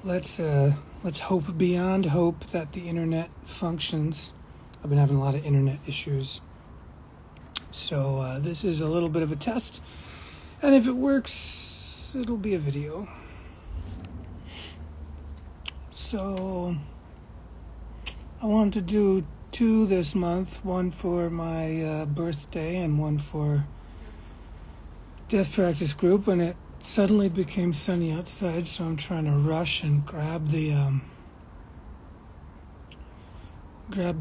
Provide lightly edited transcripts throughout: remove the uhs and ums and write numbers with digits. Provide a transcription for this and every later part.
Let's hope beyond hope that the internet functions. I've been having a lot of internet issues, so this is a little bit of a test, and if it works, it'll be a video. So I wanted to do 2 this month, one for my birthday and one for death practice group, and it suddenly became sunny outside, so I'm trying to rush and grab the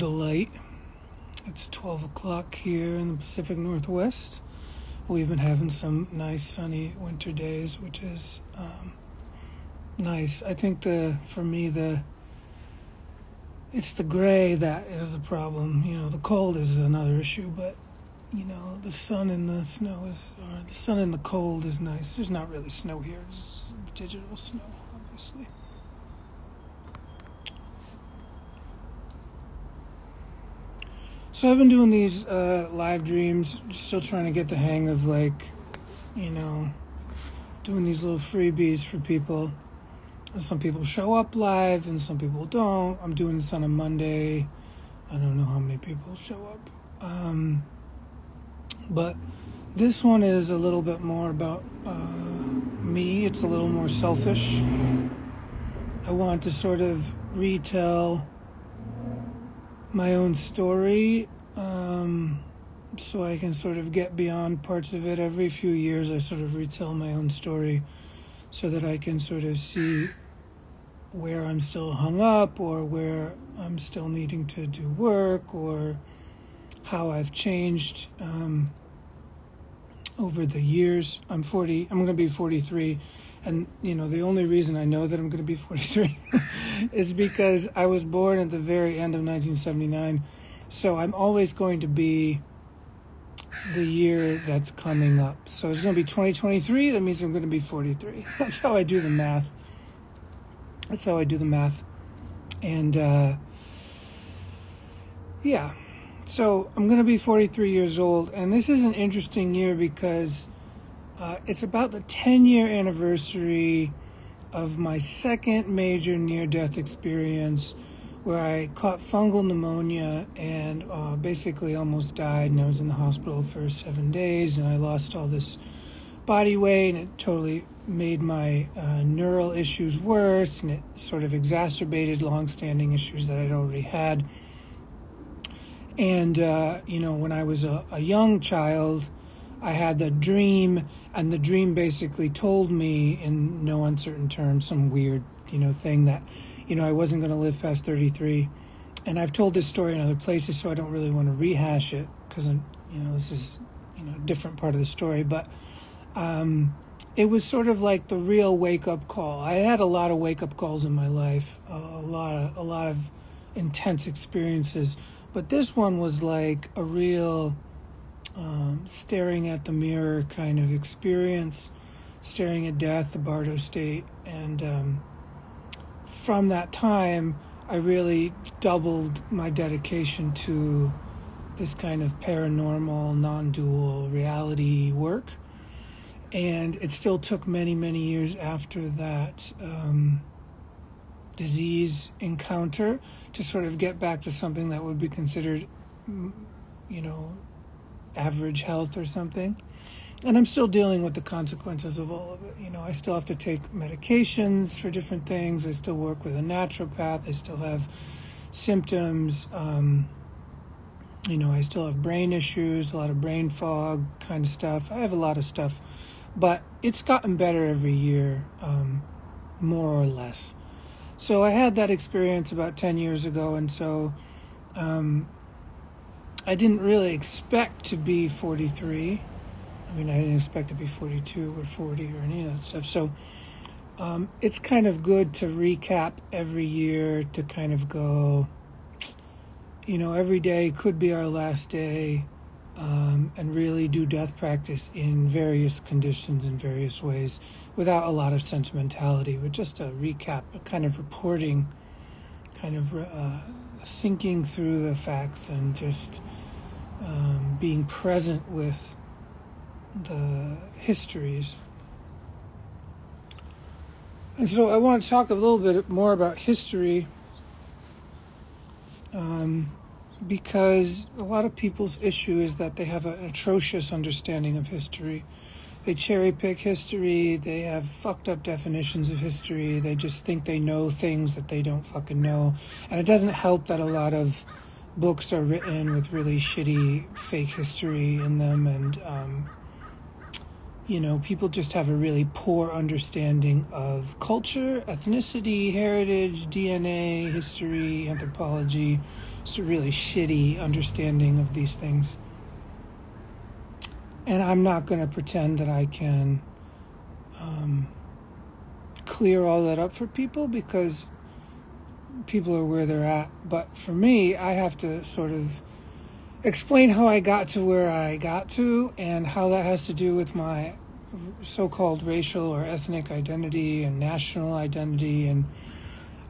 light. It's 12 o'clock here in the Pacific Northwest. We've been having some nice sunny winter days, which is nice. I think it's the gray that is the problem. The cold is another issue, but the sun and the snow or the sun and the cold is nice. There's not really snow here. It's digital snow, obviously. So I've been doing these live dreams, still trying to get the hang of doing these little freebies for people. Some people show up live and some people don't. I'm doing this on a Monday. I don't know how many people show up. But this one is a little bit more about me. It's a little more selfish. I want to sort of retell my own story, so I can sort of get beyond parts of it. Every few years I sort of retell my own story so that I can sort of see where I'm still hung up or where I'm still needing to do work or how I've changed over the years. I'm going to be 43, and the only reason I know that I'm going to be 43 is because I was born at the very end of 1979, so I'm always going to be the year that's coming up. So it's going to be 2023, that means I'm going to be 43. That's how I do the math. And yeah. So I'm going to be 43 years old, and this is an interesting year because it's about the 10-year anniversary of my second major near-death experience where I caught fungal pneumonia and basically almost died, and I was in the hospital for 7 days, and I lost all this body weight, and it totally made my neural issues worse, and it sort of exacerbated long-standing issues that I'd already had. And, when I was a young child, I had the dream, and the dream basically told me in no uncertain terms some weird, thing that, I wasn't going to live past 33. And I've told this story in other places, so I don't really want to rehash it because, this is, a different part of the story. But it was sort of like the real wake-up call. I had a lot of wake-up calls in my life, a lot of intense experiences. But this one was like a real staring at the mirror kind of experience, staring at death, the Bardo state. And from that time, I really doubled my dedication to this kind of paranormal, non-dual reality work. And it still took many, many years after that disease encounter to sort of get back to something that would be considered, average health or something. And I'm still dealing with the consequences of all of it. I still have to take medications for different things. I still work with a naturopath. I still have symptoms. I still have brain issues, a lot of brain fog kind of stuff. I have a lot of stuff, but it's gotten better every year, more or less. So I had that experience about 10 years ago, and so I didn't really expect to be 43. I didn't expect to be 42 or 40 or any of that stuff. So it's kind of good to recap every year, to kind of go, every day could be our last day, and really do death practice in various conditions in various ways without a lot of sentimentality, but just a recap, a kind of reporting, kind of thinking through the facts and just being present with the histories. And so I want to talk a little bit more about history, because a lot of people's issue is that they have an atrocious understanding of history. They cherry pick history, they have fucked up definitions of history, they just think they know things that they don't fucking know. And it doesn't help that a lot of books are written with really shitty fake history in them, and people just have a really poor understanding of culture, ethnicity, heritage, DNA, history, anthropology. It's a really shitty understanding of these things. And I'm not going to pretend that I can clear all that up for people, because people are where they're at. But for me, I have to sort of explain how I got to where I got to, and how that has to do with my so-called racial or ethnic identity and national identity. And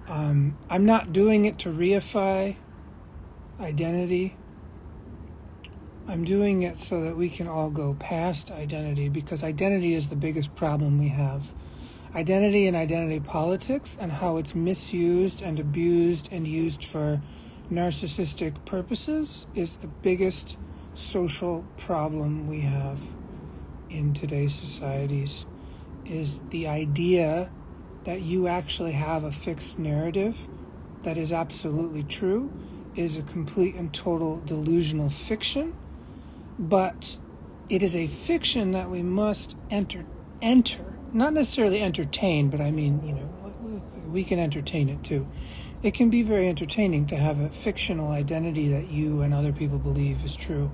I'm not doing it to reify identity. I'm doing it so that we can all go past identity, because identity is the biggest problem we have. Identity and identity politics, and how it's misused and abused and used for narcissistic purposes, is the biggest social problem we have in today's societies. Is the idea that you actually have a fixed narrative that is absolutely true is a complete and total delusional fiction. But it is a fiction that we must enter, not necessarily entertain, but I mean, we can entertain it too. It can be very entertaining to have a fictional identity that you and other people believe is true.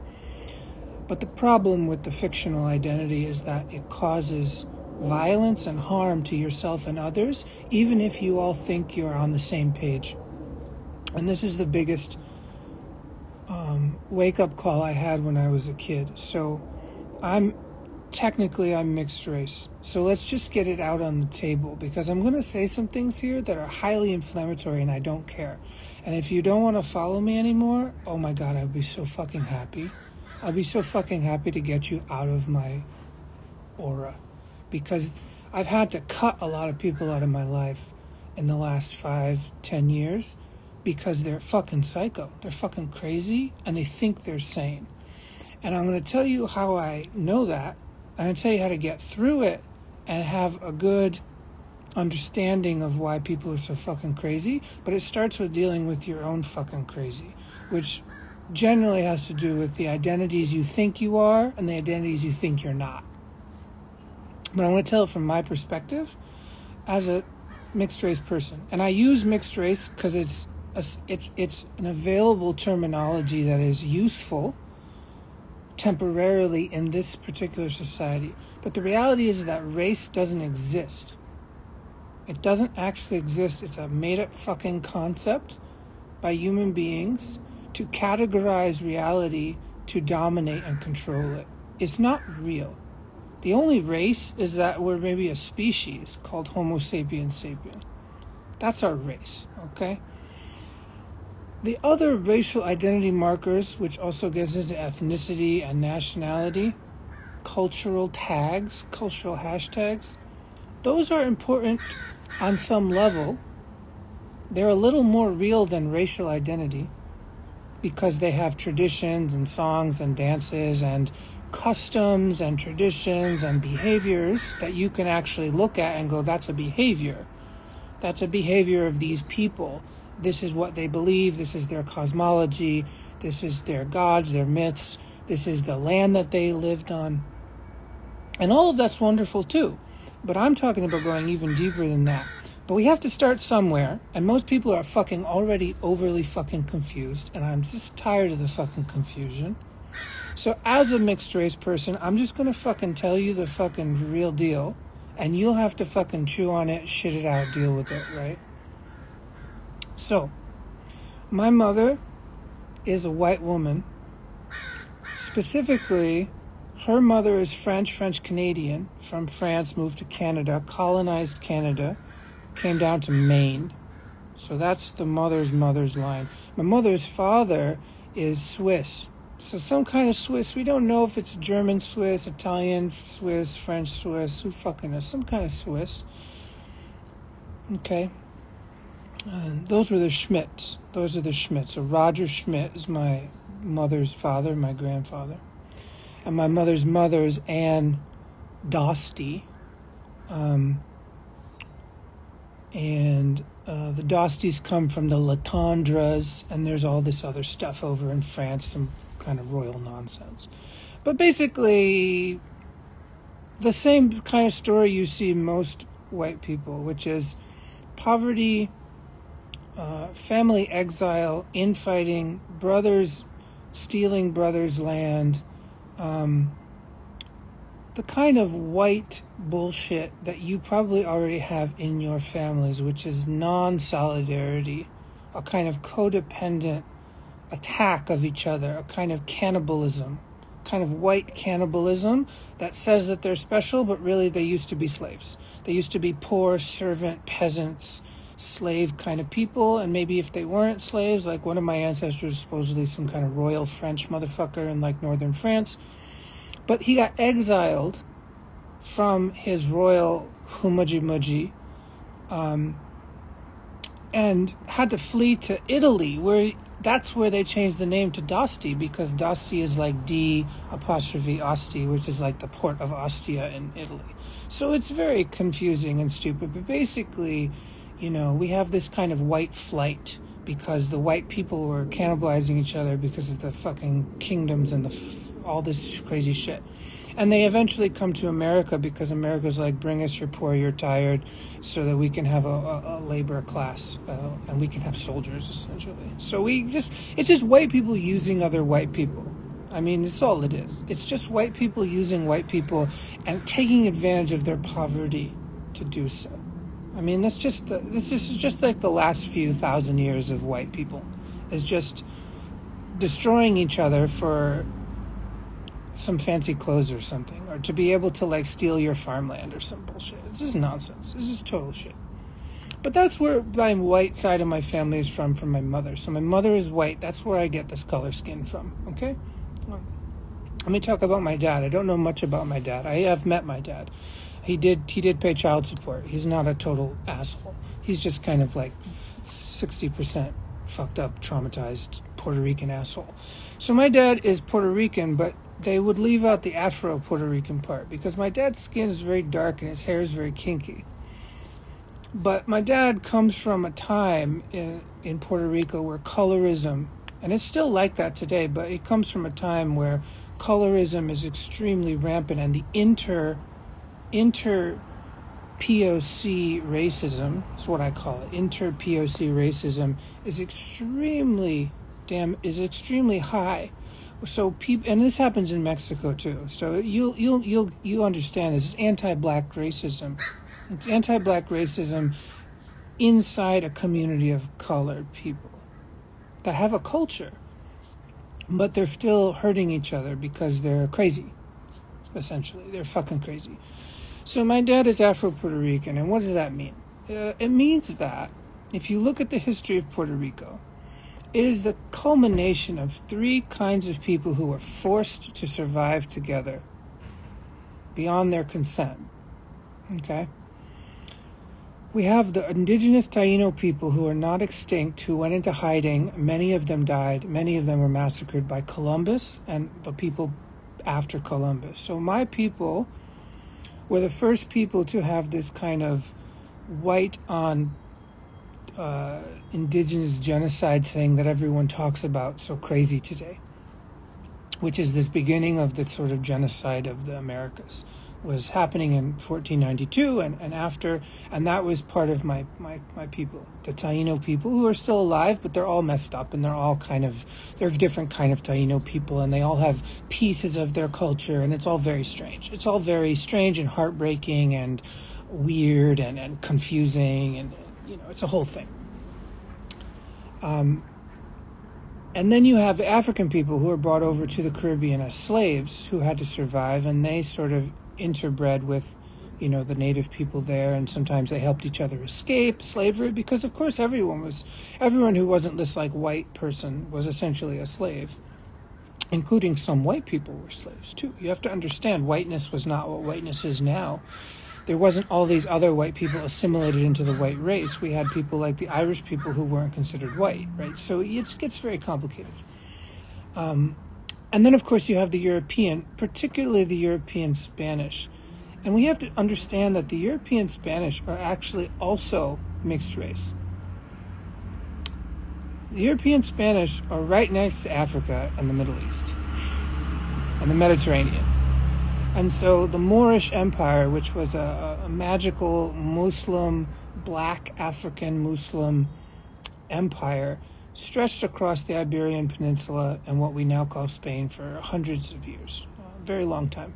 But the problem with the fictional identity is that it causes violence and harm to yourself and others, even if you all think you're on the same page. And this is the biggest wake-up call I had when I was a kid. So I'm mixed race. So let's just get it out on the table, because I'm going to say some things here that are highly inflammatory, and I don't care. And if you don't want to follow me anymore, oh my God, I'd be so fucking happy. I'd be so fucking happy to get you out of my aura, because I've had to cut a lot of people out of my life in the last 5-10 years, because they're fucking psycho. They're fucking crazy, and they think they're sane. And I'm going to tell you how I know that. I'm going to tell you how to get through it and have a good understanding of why people are so fucking crazy. But it starts with dealing with your own fucking crazy, which generally has to do with the identities you think you are and the identities you think you're not. But I'm going to tell it from my perspective as a mixed race person. And I use mixed race because it's an available terminology that is useful temporarily in this particular society. But the reality is that race doesn't exist. It doesn't actually exist. It's a made-up fucking concept by human beings to categorize reality, to dominate and control it. It's not real. The only race is that we're maybe a species called Homo sapiens sapien. That's our race, okay? The other racial identity markers, which also gets into ethnicity and nationality, cultural tags, cultural hashtags, those are important on some level. They're a little more real than racial identity, because they have traditions and songs and dances and customs and traditions and behaviors that you can actually look at and go, that's a behavior. That's a behavior of these people. This is what they believe. This is their cosmology. This is their gods, their myths. This is the land that they lived on. And all of that's wonderful too. But I'm talking about going even deeper than that. But we have to start somewhere. And most people are fucking already overly fucking confused. And I'm just tired of the fucking confusion. So as a mixed race person, I'm just going to fucking tell you the fucking real deal. And you'll have to fucking chew on it, shit it out, deal with it, right? So, my mother is a white woman. Specifically, her mother is French-Canadian, from France, moved to Canada, colonized Canada, came down to Maine. So that's the mother's line. My mother's father is Swiss. So some kind of Swiss. We don't know if it's German Swiss, Italian Swiss, French Swiss, who fucking knows, some kind of Swiss. Okay. And those were the Schmidts. Those are the Schmidts. So Roger Schmidt is my mother's father, my grandfather. And my mother's mother is Anne Dostie. The Dostis come from the Latendres, and there's all this other stuff over in France, some kind of royal nonsense. But basically, the same kind of story you see most white people, which is poverty, family exile, infighting, brothers stealing brothers' land, the kind of white bullshit that you probably already have in your families, which is non-solidarity, a kind of codependent attack of each other, a kind of cannibalism, kind of white cannibalism that says that they're special, but really they used to be slaves. They used to be poor, servant, peasants, slave kind of people, and maybe if they weren't slaves, like one of my ancestors, supposedly some kind of royal French motherfucker in like northern France, but he got exiled from his royal humudgy and had to flee to Italy, that's where they changed the name to Dosti, because Dosti is like D''Asti, which is like the port of Ostia in Italy. So it's very confusing and stupid, but basically, we have this kind of white flight because the white people were cannibalizing each other because of the fucking kingdoms and all this crazy shit. And they eventually come to America because America's like, bring us your poor, you're tired, so that we can have a labor class and we can have soldiers, essentially. So it's just white people using other white people. I mean, it's all it is. It's just white people using white people and taking advantage of their poverty to do so. I mean, this is just like the last few thousand years of white people. It's just destroying each other for some fancy clothes or something, or to be able to like steal your farmland or some bullshit. It's just nonsense. This is total shit. But that's where my white side of my family is from my mother. So my mother is white. That's where I get this color skin from. Okay? Let me talk about my dad. I don't know much about my dad. I have met my dad. He did pay child support. He's not a total asshole. He's just kind of like 60% fucked up, traumatized Puerto Rican asshole. So my dad is Puerto Rican, but they would leave out the Afro-Puerto Rican part because my dad's skin is very dark and his hair is very kinky. But my dad comes from a time in Puerto Rico where colorism, and it's still like that today, but it comes from a time where colorism is extremely rampant, and the inter-POC racism, is what I call it, inter-POC racism is extremely high. So people, and this happens in Mexico too. So you understand this is anti-black racism. It's anti-black racism inside a community of colored people that have a culture, but they're still hurting each other because they're crazy. Essentially, they're fucking crazy. So my dad is Afro-Puerto Rican, and what does that mean? It means that if you look at the history of Puerto Rico, it is the culmination of three kinds of people who were forced to survive together beyond their consent. Okay? We have the indigenous Taino people who are not extinct, who went into hiding. Many of them died. Many of them were massacred by Columbus and the people after Columbus. So my people were the first people to have this kind of white on indigenous genocide thing that everyone talks about so crazy today, which is this beginning of the sort of genocide of the Americas. Was happening in 1492 and after, and that was part of my people, the Taino people, who are still alive, but they're all messed up, and they're different kind of Taino people, and they all have pieces of their culture, and it's all very strange. It's all very strange and heartbreaking and weird and confusing, and it's a whole thing. And then you have African people who are brought over to the Caribbean as slaves who had to survive, and they sort of interbred with, the native people there, and sometimes they helped each other escape slavery because, of course, everyone who wasn't this like white person was essentially a slave, including some white people were slaves too. You have to understand, whiteness was not what whiteness is now. there wasn't all these other white people assimilated into the white race. We had people like the Irish people who weren't considered white, right? So it gets very complicated. And then, of course, you have the European, particularly the European Spanish. And we have to understand that the European Spanish are actually also mixed race. The European Spanish are right next to Africa and the Middle East and the Mediterranean. And so the Moorish Empire, which was a magical Muslim, black African Muslim empire, stretched across the Iberian Peninsula and what we now call Spain for hundreds of years, a very long time.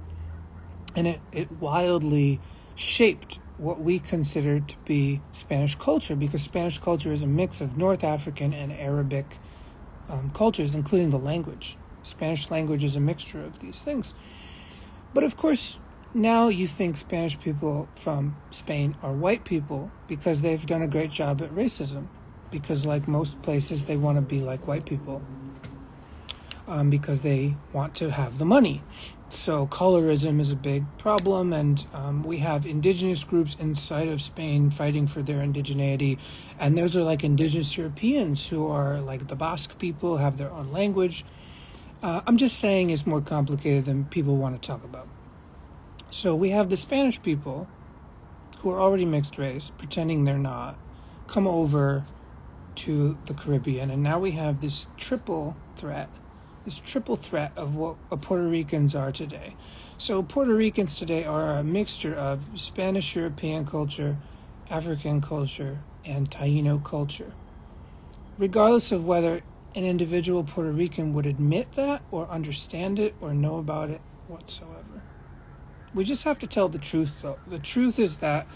And it wildly shaped what we consider to be Spanish culture, because Spanish culture is a mix of North African and Arabic cultures, including the language. Spanish language is a mixture of these things. But of course, now you think Spanish people from Spain are white people because they've done a great job at racism. Because like most places, they want to be like white people because they want to have the money. So colorism is a big problem, and we have indigenous groups inside of Spain fighting for their indigeneity, and those are like indigenous Europeans who are like the Basque people, have their own language. I'm just saying it's more complicated than people want to talk about. So we have the Spanish people who are already mixed race, pretending they're not, come over to the Caribbean, and now we have this triple threat of what Puerto Ricans are today. So Puerto Ricans today are a mixture of Spanish European culture, African culture, and Taino culture. Regardless of whether an individual Puerto Rican would admit that or understand it or know about it whatsoever. We just have to tell the truth, though. The truth is that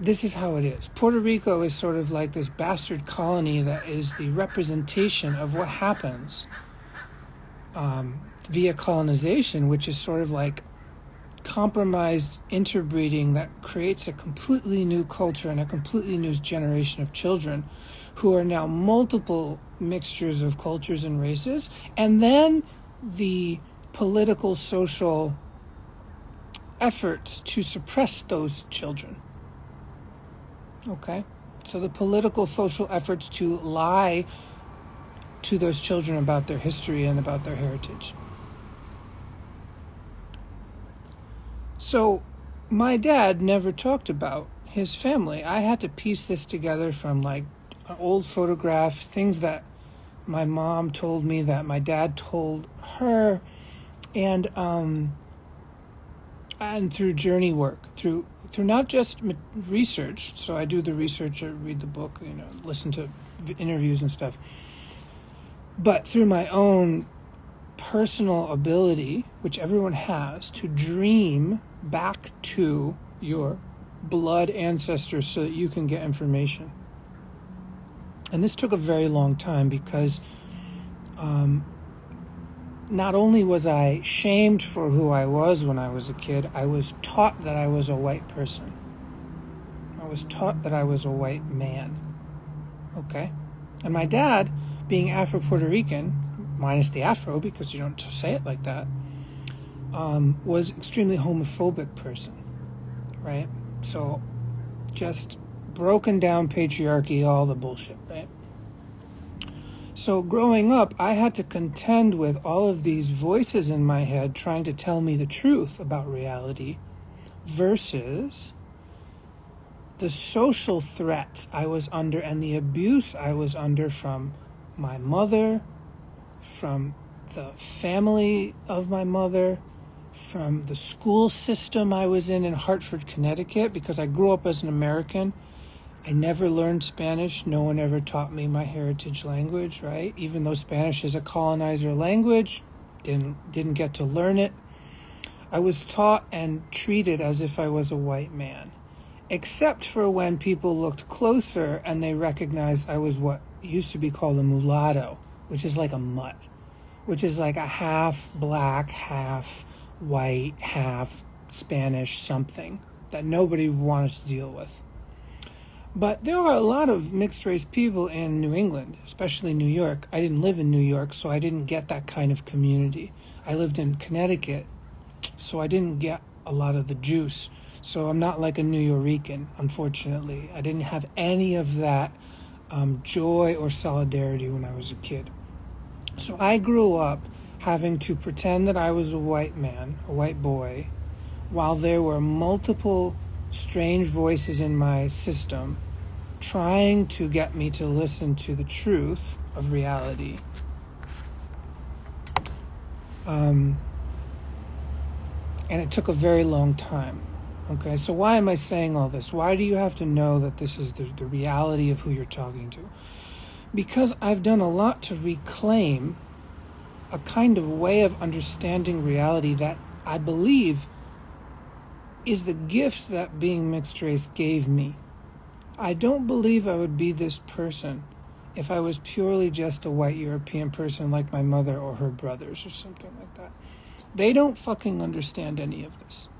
this is how it is. Puerto Rico is sort of like this bastard colony that is the representation of what happens via colonization, which is sort of like compromised interbreeding that creates a completely new culture and a completely new generation of children who are now multiple mixtures of cultures and races, and then the political, social efforts to suppress those children. Okay? So the political, social efforts to lie to those children about their history and about their heritage. So my dad never talked about his family. I had to piece this together from like an old photograph, things that my mom told me that my dad told her, and through journey work, through not just research. So I do the research, I read the book, listen to interviews and stuff, but through my own personal ability, which everyone has, to dream back to your blood ancestors so that you can get information. And this took a very long time because not only was I shamed for who I was when I was a kid, I was taught that I was a white person. I was taught that I was a white man. Okay? And my dad, being Afro-Puerto Rican, minus the Afro, because you don't say it like that, was extremely homophobic person, right? So just broken down patriarchy, all the bullshit, right? So growing up, I had to contend with all of these voices in my head trying to tell me the truth about reality versus the social threats I was under and the abuse I was under from my mother, from the family of my mother, from the school system I was in Hartford, Connecticut, because I grew up as an American. I never learned Spanish. No one ever taught me my heritage language, right? Even though Spanish is a colonizer language, didn't get to learn it. I was taught and treated as if I was a white man, except for when people looked closer and they recognized I was what used to be called a mulatto, which is like a mutt, which is like a half black, half white, half Spanish something that nobody wanted to deal with. But there are a lot of mixed-race people in New England, especially New York. I didn't live in New York, so I didn't get that kind of community. I lived in Connecticut, so I didn't get a lot of the juice. So I'm not like a New Yorican, unfortunately. I didn't have any of that joy or solidarity when I was a kid. So I grew up having to pretend that I was a white man, a white boy, while there were multiple strange voices in my system trying to get me to listen to the truth of reality. And it took a very long time. Okay, so why am I saying all this? Why do you have to know that this is the reality of who you're talking to? Because I've done a lot to reclaim a kind of way of understanding reality that I believe is the gift that being mixed race gave me. I don't believe I would be this person if I was purely just a white European person like my mother or her brothers or something like that. They don't fucking understand any of this.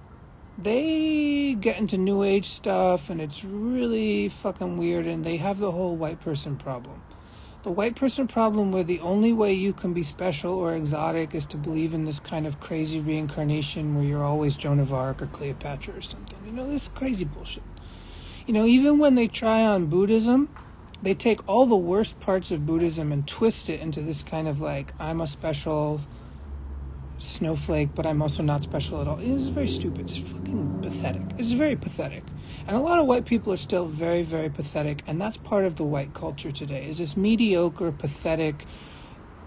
They get into New Age stuff and it's really fucking weird, and they have the whole white person problem. The white person problem where the only way you can be special or exotic is to believe in this kind of crazy reincarnation where you're always Joan of Arc or Cleopatra or something. You know, this crazy bullshit. You know, even when they try on Buddhism, they take all the worst parts of Buddhism and twist it into this kind of like, I'm a special snowflake, but I'm also not special at all. It is very stupid. It's fucking pathetic. It's very pathetic. And a lot of white people are still very, very pathetic, and that's part of the white culture today, is this mediocre, pathetic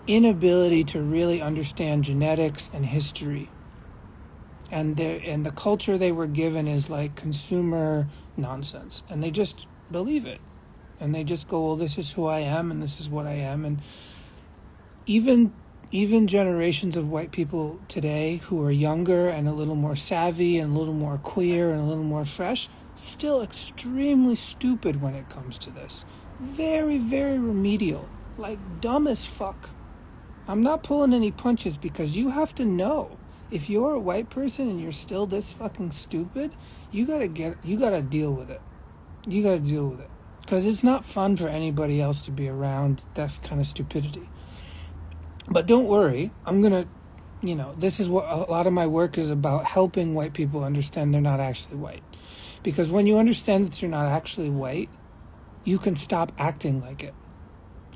inability to really understand genetics and history. And the culture they were given is like consumer nonsense, and they just believe it. And they just go, well, this is who I am, and this is what I am. And even generations of white people today who are younger and a little more savvy and a little more queer and a little more fresh, still extremely stupid when it comes to this. Very, very remedial. Like dumb as fuck. I'm not pulling any punches, because you have to know, if you're a white person and you're still this fucking stupid, you gotta deal with it. You gotta deal with it. Because it's not fun for anybody else to be around that kind of stupidity. But don't worry, I'm going to, this is what a lot of my work is about, helping white people understand they're not actually white. Because when you understand that you're not actually white, you can stop acting like it.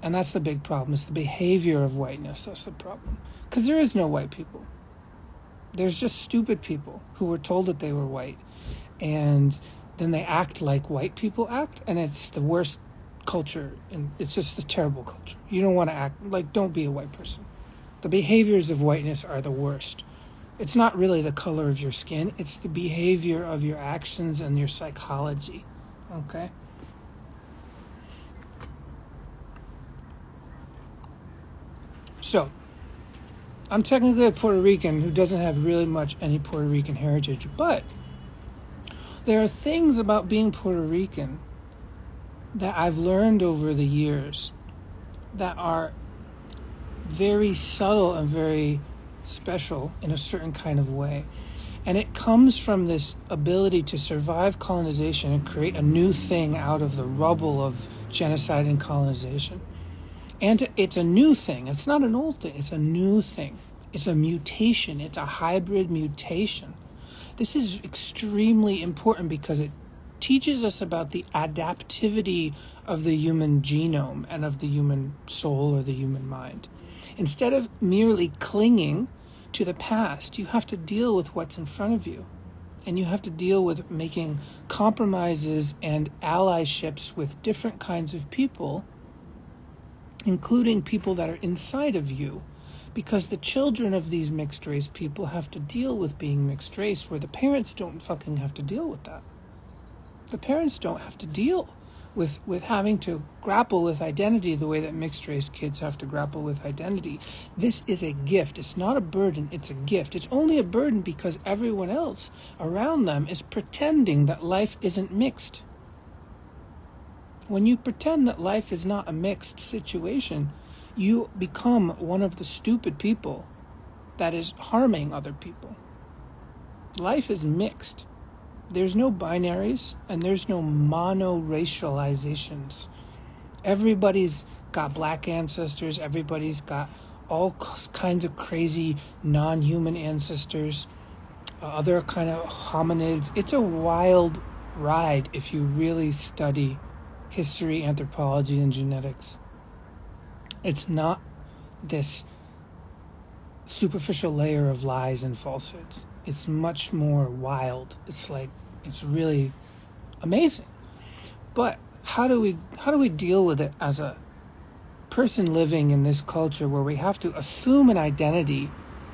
And that's the big problem. It's the behavior of whiteness that's the problem. Because there is no white people. There's just stupid people who were told that they were white. And then they act like white people act, and it's the worst culture, and it's just a terrible culture. You don't want to act like, don't be a white person. The behaviors of whiteness are the worst. It's not really the color of your skin, it's the behavior of your actions and your psychology. Okay? So, I'm technically a Puerto Rican who doesn't have really much any Puerto Rican heritage, but there are things about being Puerto Rican that I've learned over the years that are very subtle and very special in a certain kind of way. And it comes from this ability to survive colonization and create a new thing out of the rubble of genocide and colonization. And it's a new thing. It's not an old thing. It's a new thing. It's a mutation. It's a hybrid mutation. This is extremely important because it teaches us about the adaptivity of the human genome and of the human soul or the human mind. Instead of merely clinging to the past, you have to deal with what's in front of you. And you have to deal with making compromises and allyships with different kinds of people, including people that are inside of you. Because the children of these mixed race people have to deal with being mixed race, where the parents don't fucking have to deal with that. The parents don't have to deal with having to grapple with identity the way that mixed race kids have to grapple with identity. This is a gift. It's not a burden. It's a gift. It's only a burden because everyone else around them is pretending that life isn't mixed. When you pretend that life is not a mixed situation, you become one of the stupid people that is harming other people. Life is mixed. There's no binaries and there's no mono-racializations. Everybody's got black ancestors. Everybody's got all kinds of crazy non-human ancestors. other kind of hominids. It's a wild ride if you really study history, anthropology, and genetics. It's not this superficial layer of lies and falsehoods. It's much more wild. It's really amazing. But how do we deal with it as a person living in this culture where we have to assume an identity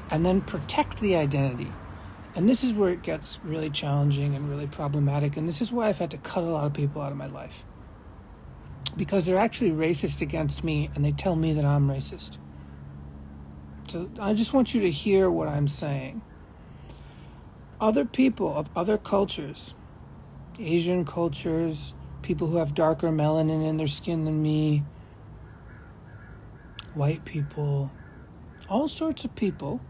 and then protect the identity? And this is where it gets really challenging and really problematic. And this is why I've had to cut a lot of people out of my life. Because they're actually racist against me and they tell me that I'm racist. So I just want you to hear what I'm saying. Other people of other cultures, Asian cultures, people who have darker melanin in their skin than me, white people, all sorts of people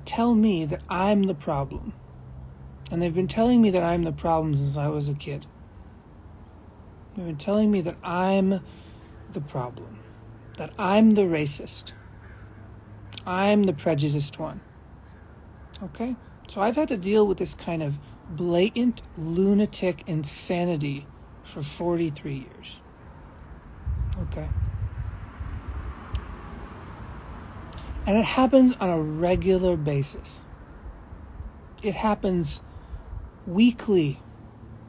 tell me that I'm the problem. And they've been telling me that I'm the problem since I was a kid. They've been telling me that I'm the problem, that I'm the racist, I'm the prejudiced one. Okay? So I've had to deal with this kind of blatant lunatic insanity for 43 years. Okay? And it happens on a regular basis. It happens weekly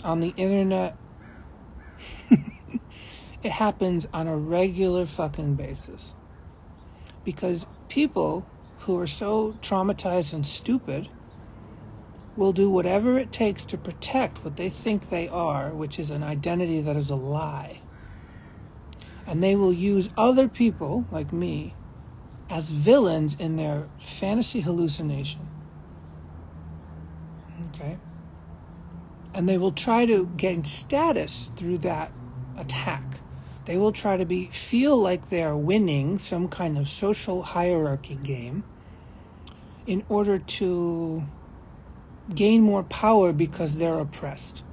on the internet. It happens on a regular fucking basis. Because people who are so traumatized and stupid will do whatever it takes to protect what they think they are, which is an identity that is a lie. And they will use other people, like me, as villains in their fantasy hallucination. Okay? And they will try to gain status through that attack. They will try to feel like they are winning some kind of social hierarchy game in order to gain more power because they're oppressed.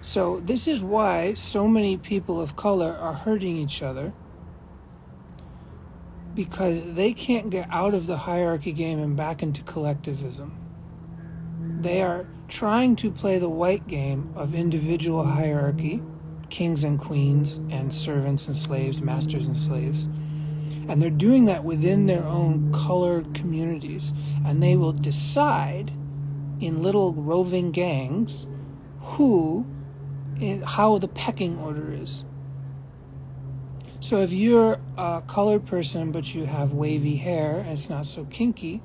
So this is why so many people of color are hurting each other, because they can't get out of the hierarchy game and back into collectivism. They are trying to play the white game of individual hierarchy, kings and queens, and servants and slaves, masters and slaves. And they're doing that within their own colored communities. And they will decide in little roving gangs how the pecking order is. So if you're a colored person but you have wavy hair and it's not so kinky,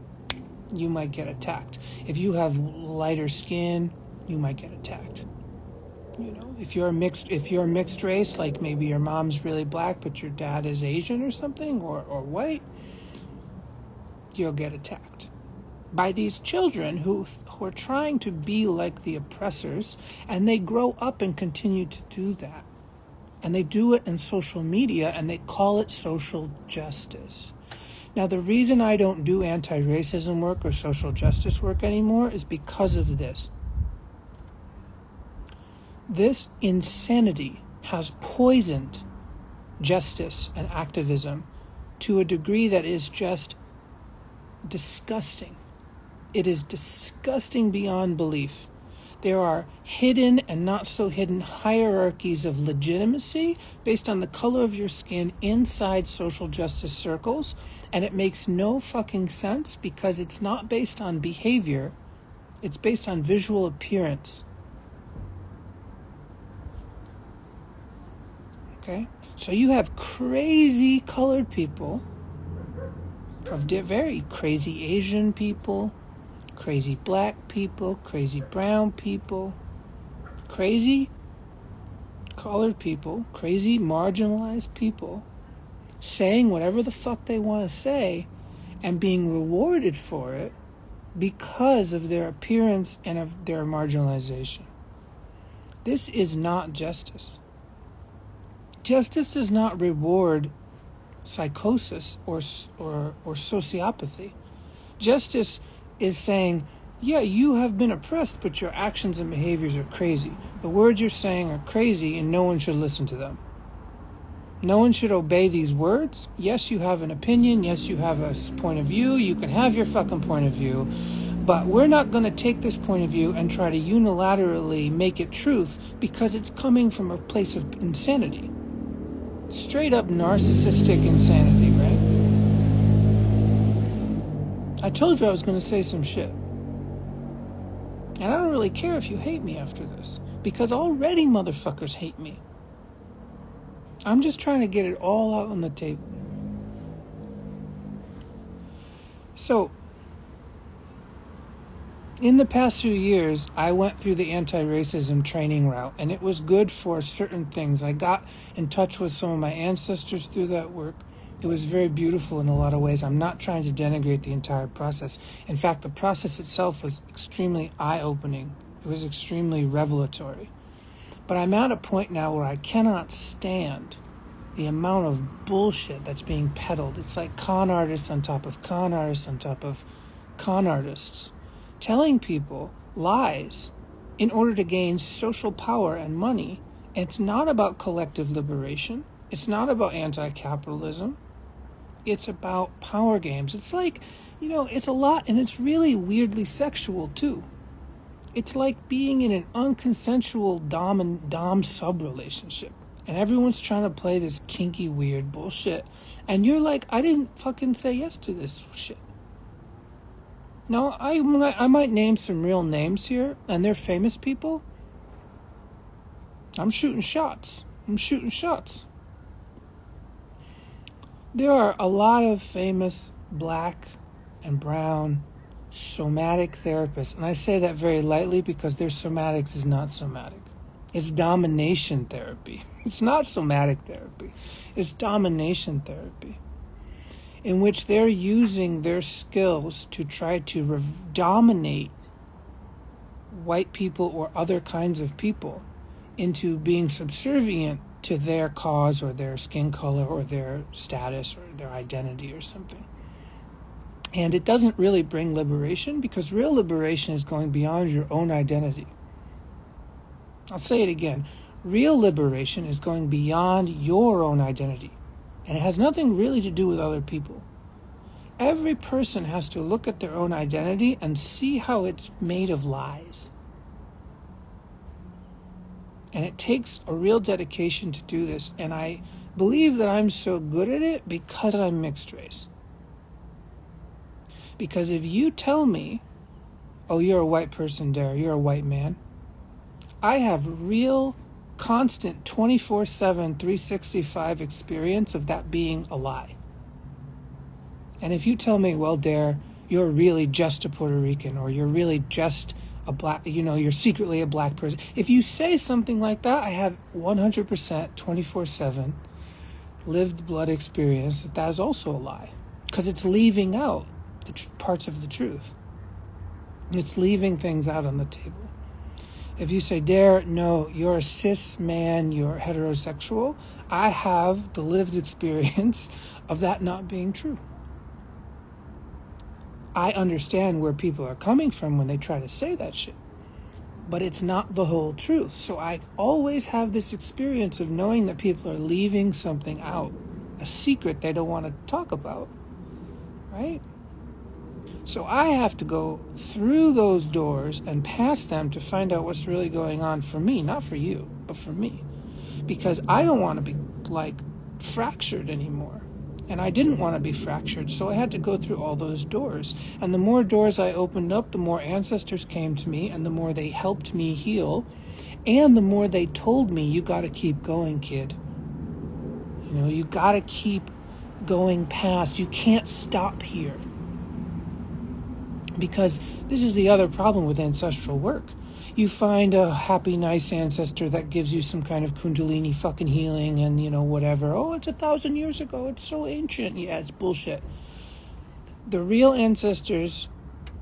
you might get attacked. If you have lighter skin, you might get attacked. You know, if you're a mixed race, like maybe your mom's really black but your dad is Asian or something, or white, you'll get attacked by these children who are trying to be like the oppressors, and they grow up and continue to do that. And they do it in social media, and they call it social justice. Now, the reason I don't do anti-racism work or social justice work anymore is because of this. This insanity has poisoned justice and activism to a degree that is just disgusting. It is disgusting beyond belief. There are hidden and not so hidden hierarchies of legitimacy based on the color of your skin inside social justice circles, and it makes no fucking sense because it's not based on behavior, it's based on visual appearance. Okay? So you have crazy colored people, very crazy Asian people, crazy black people, crazy brown people, crazy colored people, crazy marginalized people, saying whatever the fuck they want to say and being rewarded for it because of their appearance and of their marginalization. This is not justice. Justice does not reward psychosis or sociopathy. Justice is saying, yeah, you have been oppressed, but your actions and behaviors are crazy. The words you're saying are crazy, and no one should listen to them. No one should obey these words. Yes, you have an opinion. Yes, you have a point of view. You can have your fucking point of view. But we're not going to take this point of view and try to unilaterally make it truth because it's coming from a place of insanity. Straight up narcissistic insanity, right? I told you I was going to say some shit. And I don't really care if you hate me after this, because already motherfuckers hate me. I'm just trying to get it all out on the table. So, in the past few years, I went through the anti-racism training route, and it was good for certain things. I got in touch with some of my ancestors through that work. It was very beautiful in a lot of ways. I'm not trying to denigrate the entire process. In fact, the process itself was extremely eye-opening. It was extremely revelatory. But I'm at a point now where I cannot stand the amount of bullshit that's being peddled. It's like con artists on top of con artists on top of con artists, telling people lies in order to gain social power and money. And it's not about collective liberation. It's not about anti-capitalism. It's about power games. It's like, it's a lot, and it's really weirdly sexual too. It's like being in an unconsensual dom sub relationship, and everyone's trying to play this kinky weird bullshit, and you're like, I didn't fucking say yes to this shit. Now, I might name some real names here, and they're famous people. I'm shooting shots. There are a lot of famous black and brown somatic therapists, and I say that very lightly because their somatics is not somatic. It's domination therapy. It's not somatic therapy. It's domination therapy, in which they're using their skills to try to dominate white people or other kinds of people into being subservient to their cause or their skin color or their status or their identity or something. And it doesn't really bring liberation, because real liberation is going beyond your own identity. I'll say it again. Real liberation is going beyond your own identity. And it has nothing really to do with other people. Every person has to look at their own identity and see how it's made of lies. And it takes a real dedication to do this. And I believe that I'm so good at it because I'm mixed race. Because if you tell me, oh, you're a white person, Dare, you're a white man, I have real, constant, 24/7, 365 experience of that being a lie. And if you tell me, well, Dare, you're really just a Puerto Rican, or you're really just a black, you're secretly a black person. If you say something like that, I have 100% 24/7 lived blood experience that is also a lie, because it's leaving out the parts of the truth. It's leaving things out on the table. If you say, Dare, no, you're a cis man, you're heterosexual, I have the lived experience of that not being true. I understand where people are coming from when they try to say that shit. But it's not the whole truth. So I always have this experience of knowing that people are leaving something out, a secret they don't want to talk about, right? So I have to go through those doors and past them to find out what's really going on for me, not for you, but for me. Because I don't want to be, fractured anymore. And I didn't want to be fractured, so I had to go through all those doors. And the more doors I opened up, the more ancestors came to me, and the more they helped me heal, and the more they told me, you got to keep going, kid. You got to keep going past. You can't stop here. Because this is the other problem with ancestral work. You find a happy, nice ancestor that gives you some kind of kundalini fucking healing and, whatever. Oh, it's 1,000 years ago. It's so ancient. Yeah, it's bullshit. The real ancestors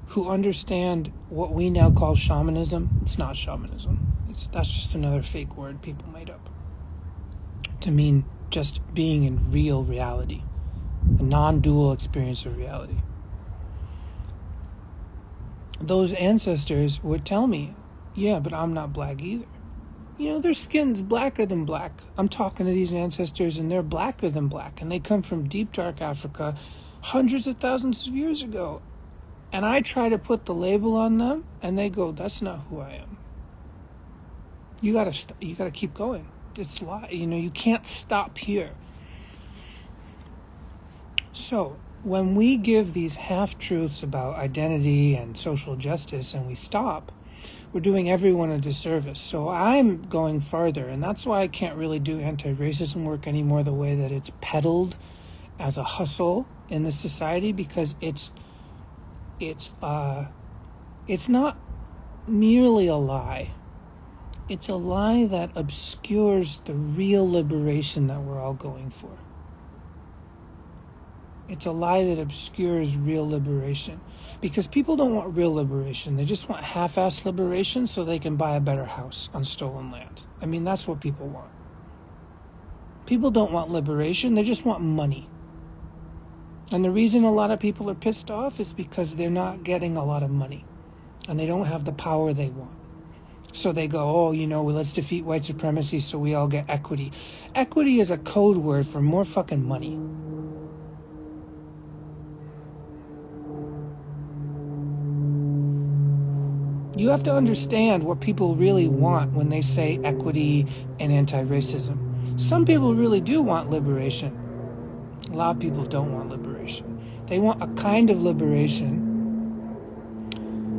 who understand what we now call shamanism, it's not shamanism. That's just another fake word people made up to mean just being in real reality, a non-dual experience of reality. Those ancestors would tell me, yeah, but I'm not black either. Their skin's blacker than black. I'm talking to these ancestors and they're blacker than black. And they come from deep, dark Africa hundreds of thousands of years ago. And I try to put the label on them, and they go, "That's not who I am." You gotta keep going. It's you can't stop here. So when we give these half-truths about identity and social justice and we stop, we're doing everyone a disservice. So I'm going farther, and that's why I can't really do anti-racism work anymore the way that it's peddled as a hustle in the society, because it's not merely a lie. It's a lie that obscures the real liberation that we're all going for. It's a lie that obscures real liberation, because people don't want real liberation. They just want half-assed liberation so they can buy a better house on stolen land. I mean, that's what people want. People don't want liberation. They just want money. And the reason a lot of people are pissed off is because they're not getting a lot of money and they don't have the power they want. So they go, "Oh, let's defeat white supremacy so we all get equity." Equity is a code word for more fucking money. You have to understand what people really want when they say equity and anti-racism. Some people really do want liberation. A lot of people don't want liberation. They want a kind of liberation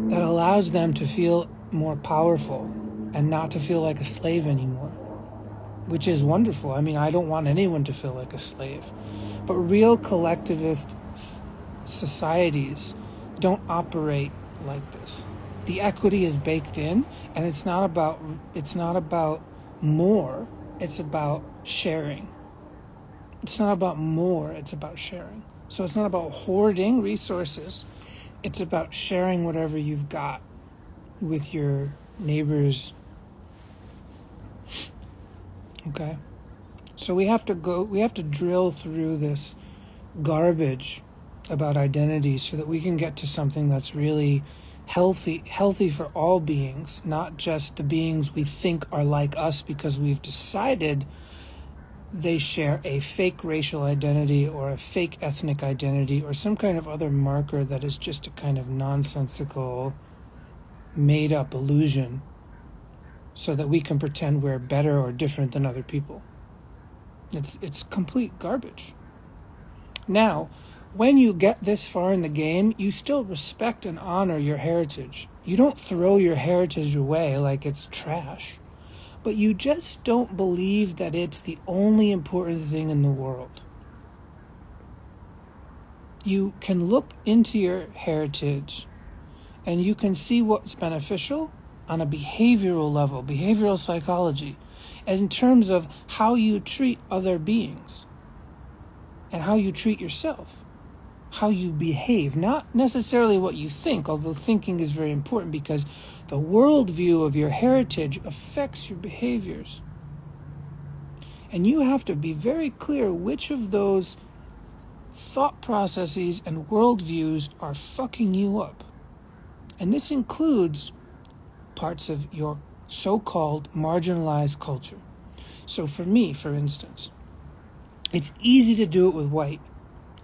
that allows them to feel more powerful and not to feel like a slave anymore, which is wonderful. I mean, I don't want anyone to feel like a slave. But real collectivist societies don't operate like this. The equity is baked in, and it's not about more, it's about sharing. It's not about more, it's about sharing. So it's not about hoarding resources, it's about sharing whatever you've got with your neighbors. Okay? So we have to drill through this garbage about identity so that we can get to something that's really healthy for all beings, not just the beings we think are like us because we've decided they share a fake racial identity or a fake ethnic identity or some kind of other marker that is just a kind of nonsensical, made-up illusion so that we can pretend we're better or different than other people. It's complete garbage. Now, when you get this far in the game, you still respect and honor your heritage. You don't throw your heritage away like it's trash. But you just don't believe that it's the only important thing in the world. You can look into your heritage and you can see what's beneficial on a behavioral level, behavioral psychology, in terms of how you treat other beings and how you treat yourself, how you behave, not necessarily what you think, although thinking is very important because the worldview of your heritage affects your behaviors. And you have to be very clear which of those thought processes and worldviews are fucking you up. And this includes parts of your so-called marginalized culture. So for me, for instance, it's easy to do it with white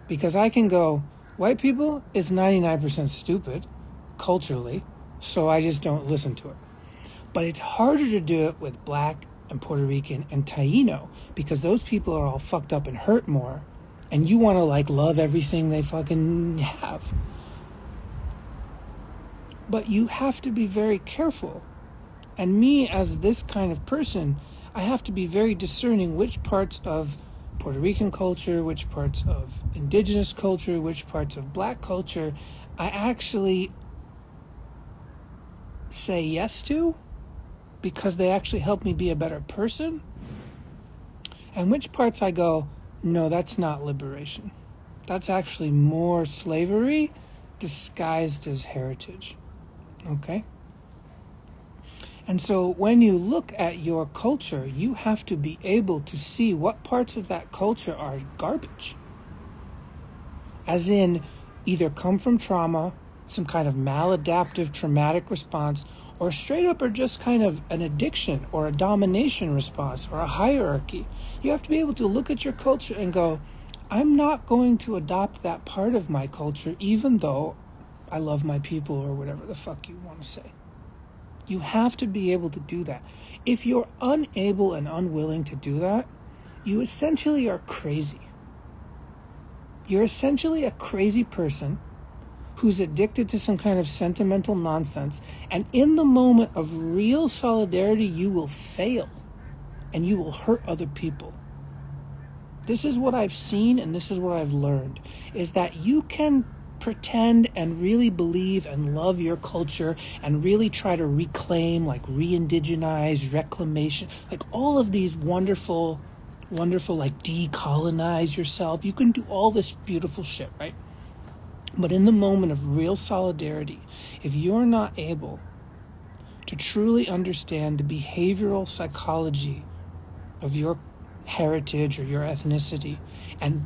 because I can go, white people is 99% stupid culturally, so I just don't listen to it. But it's harder to do it with black and Puerto Rican and Taino because those people are all fucked up and hurt more, and you want to love everything they fucking have. But you have to be very careful. And me, as this kind of person, I have to be very discerning which parts of Puerto Rican culture, which parts of indigenous culture, which parts of black culture I actually say yes to because they actually help me be a better person, and which parts I go, no, that's not liberation. That's actually more slavery disguised as heritage. Okay? And so when you look at your culture, you have to be able to see what parts of that culture are garbage. As in, either come from trauma, some kind of maladaptive traumatic response, or straight up are just kind of an addiction or a domination response or a hierarchy. You have to be able to look at your culture and go, I'm not going to adopt that part of my culture even though I love my people, or whatever the fuck you want to say. You have to be able to do that. If you're unable and unwilling to do that, you essentially are crazy. You're essentially a crazy person who's addicted to some kind of sentimental nonsense, and in the moment of real solidarity, you will fail and you will hurt other people. This is what I've seen, and this is what I've learned, is that you can pretend and really believe and love your culture and really try to reclaim, like re-indigenize, reclamation, like all of these wonderful, like decolonize yourself. You can do all this beautiful shit, right? But in the moment of real solidarity, if you're not able to truly understand the behavioral psychology of your heritage or your ethnicity, and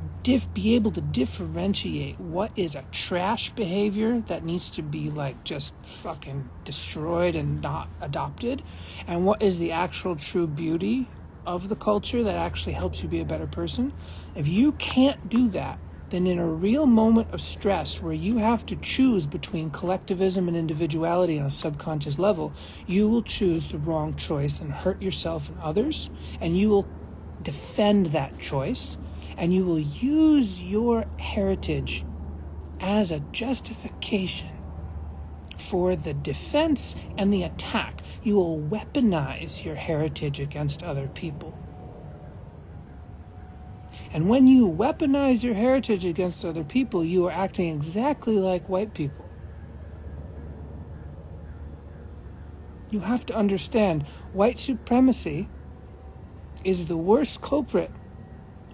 be able to differentiate what is a trash behavior that needs to be like just fucking destroyed and not adopted, and what is the actual true beauty of the culture that actually helps you be a better person, if you can't do that, then in a real moment of stress where you have to choose between collectivism and individuality on a subconscious level, you will choose the wrong choice and hurt yourself and others, and you will defend that choice, and you will use your heritage as a justification for the defense and the attack. You will weaponize your heritage against other people. And when you weaponize your heritage against other people, you are acting exactly like white people. You have to understand, white supremacy is the worst culprit,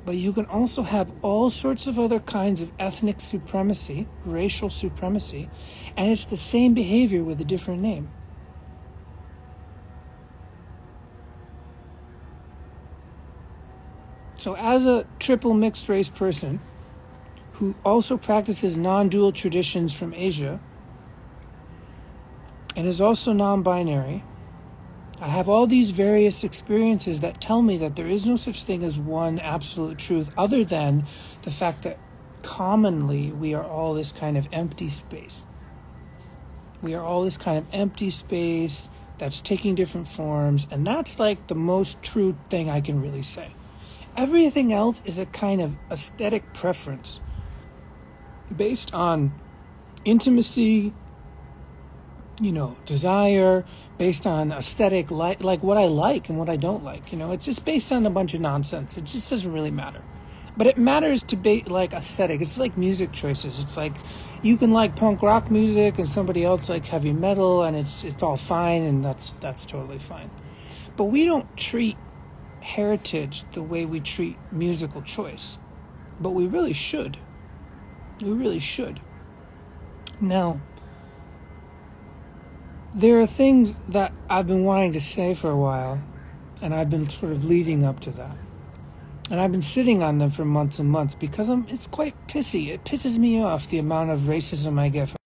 but you can also have all sorts of other kinds of ethnic supremacy, racial supremacy, and it's the same behavior with a different name. So as a triple mixed race person who also practices non-dual traditions from Asia and is also non-binary, I have all these various experiences that tell me that there is no such thing as one absolute truth, other than the fact that commonly we are all this kind of empty space. We are all this kind of empty space that's taking different forms, and that's like the most true thing I can really say. Everything else is a kind of aesthetic preference based on intimacy, desire, based on aesthetic, like what I like and what I don't like. It's just based on a bunch of nonsense. It just doesn't really matter. But it matters to be like aesthetic. It's like music choices. It's like you can like punk rock music and somebody else like heavy metal, and it's all fine, and that's totally fine. But we don't treat heritage the way we treat musical choice. But we really should. We really should. Now, there are things that I've been wanting to say for a while, and I've been sort of leading up to that. And I've been sitting on them for months and months because it's quite pissy. It pisses me off the amount of racism I get from